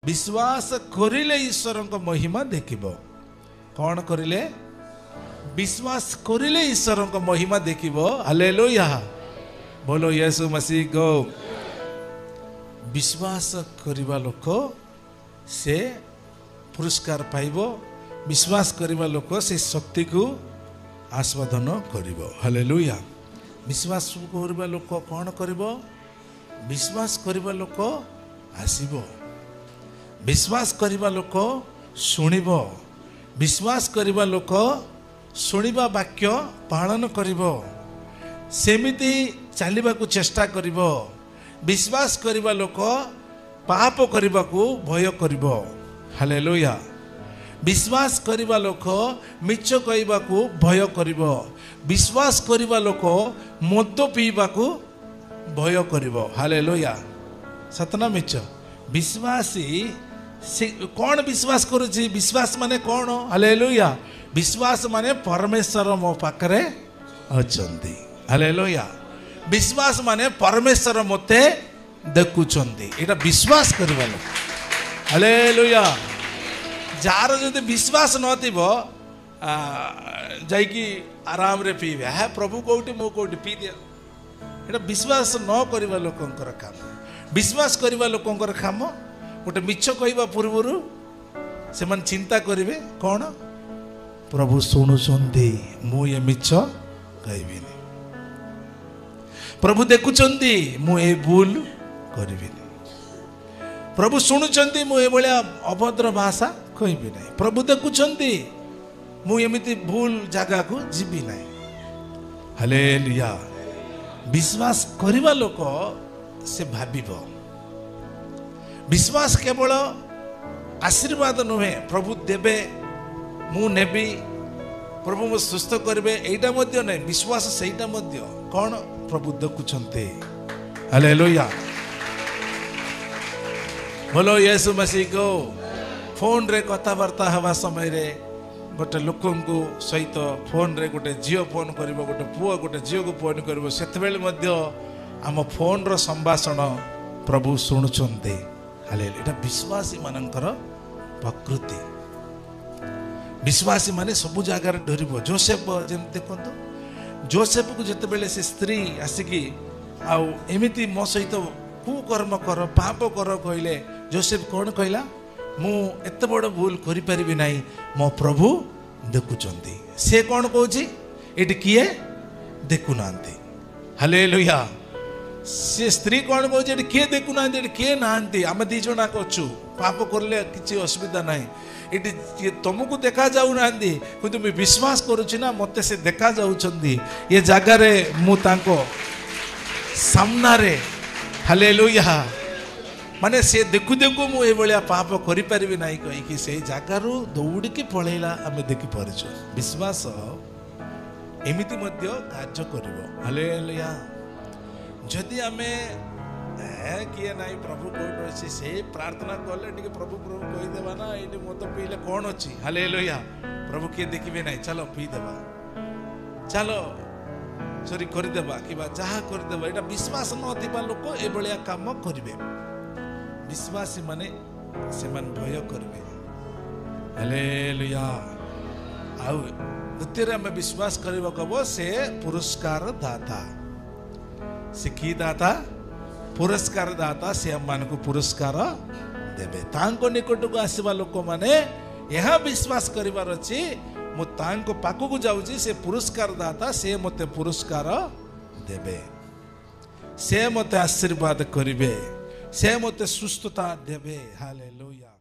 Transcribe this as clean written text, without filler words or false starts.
विश्वास करिले ईश्वर को महिमा देखिब कौन करिले विश्वास करिले ईश्वर को महिमा देखिब हालेलुया बोलो यीशु मसीह को विश्वास करिबा लोक से पुरस्कार पाइब विश्वास करिबा लोक से शक्ति को आस्वादन करिब हालेलुया विश्वास करिबा लोक कौन करिब विश्वास करिबा लोक आसीब विश्वास करिबा लोक सुनिब विश्वास करिबा लोक सुनिबा वाक्य पालन करिब सेमिति चलिबा को चेष्टा करिब विश्वास करिबा लोक पाप करिबा को भय करिब हालेलुया विश्वास करिबा लोक मिछ कहबा को भय करिब विश्वास करिबा लोक मद पीबा को भय करिब हालेलुया सतना मिछ विश्वासी कौन विश्वास करुछि विश्वास माने कौन हालेलुया विश्वास माने परमेश्वर मो पाखरे अछंती हालेलुया विश्वास माने परमेश्वर मते देखुछंती एटा विश्वास करबा लोक हालेलुया जार जदि विश्वास नथिबो जाई कि आराम रे पीबे है प्रभु कोठी मो कोठी पी दे एटा विश्वास न करबा लोकंकर काम विश्वास करबा लोकंकर काम गोटे मिछ कहबा पूर्वरु से मन चिंता करिवे कौन प्रभु सुनुचंदी मु ये मिछ कहबिनी प्रभु देखुचंदी मु ए भूल करबिनी प्रभु सुनुचंदी मु ए भलिया अभद्र भाषा कहबि नै प्रभु देखुचंदी मु एमिति भूल जगह को जीबी नै हालेलुया विश्वास करिबा लोक से भाबिबो विश्वास केवल आशीर्वाद नुहे प्रभु देवे मु नेबी प्रभु मो सुस्थ करिवे एटा मध्य नै विश्वास सेटा मध्य कौन प्रभु देखुछन्ते हालेलुया बोलो यीशु मसीह को फोन रे कथावार्ता हवा समय रे गोटे लोकन को सहित फोन रे गोटे झियो फोन करिवो गोटे पुओ गोटे झियो को फोन करिवो सेतबेले मध्य आम फोन रो संभाषण प्रभु सुनुचन्ते हालेलुया एटा विश्वासी मानकर प्रकृति विश्वासी माने सब जगह डरिबो जोसेफ जेम देखंतो जोसेफ को जेतेबेले से स्त्री आसिकी आउ एमिति मो सहित कुकर्म कर पाप कर कहले जोसेफ कौन कहला मु एते बड़ भूल करि परिबि नाही मो प्रभु देखुचंती से कौन कहूची एटी किए देखु नांती हालेलुया से स्त्री कौन कहूची एटी किए देखु नांती एटी किए नांती आमे दी जणा कोछु पाप करले किछि असुविधा नाही एटी तुमको देखा जाऊ नांती किंतु मैं विश्वास करूची ना मते से देखा जाउचंदी ये जगह रे मु तांको सामना रे हालेलुया माने से देखु देखु मु ए भलिया पाप करि परिबि नाही कहि कि से जगह रु दौड़ी के पळेला आमे देखि परछु विश्वास एमिति मध्य कार्य करिवो हालेलुया जदि आमे किए नाई प्रभु कोड अछि से प्रार्थना करले टिके प्रभु प्रभु कहि देबा ना एटी मत पीले कोन अछि हालेलुया प्रभु के देखिबे नाही चलो पी देबा चलो सरी कर देबा किबा जहा कर देबा एटा विश्वास न थिबा लोक ए बलिया काम करिवे विश्वासी माने से मन भय करबे हालेलुया आउ द्वितीय में विश्वास करबा कबो से पुरस्कार दाता से की दाता पुरस्कार दाता से हम मान को पुरस्कार देबे तांको निकट को आसीबा लोक माने यह विश्वास करिवार अछि मु तांको पाखु को जाउची से पुरस्कार दाता से मते पुरस्कार देबे से मते आशीर्वाद करिवे से मते सुस्थता देबे हालेलुया।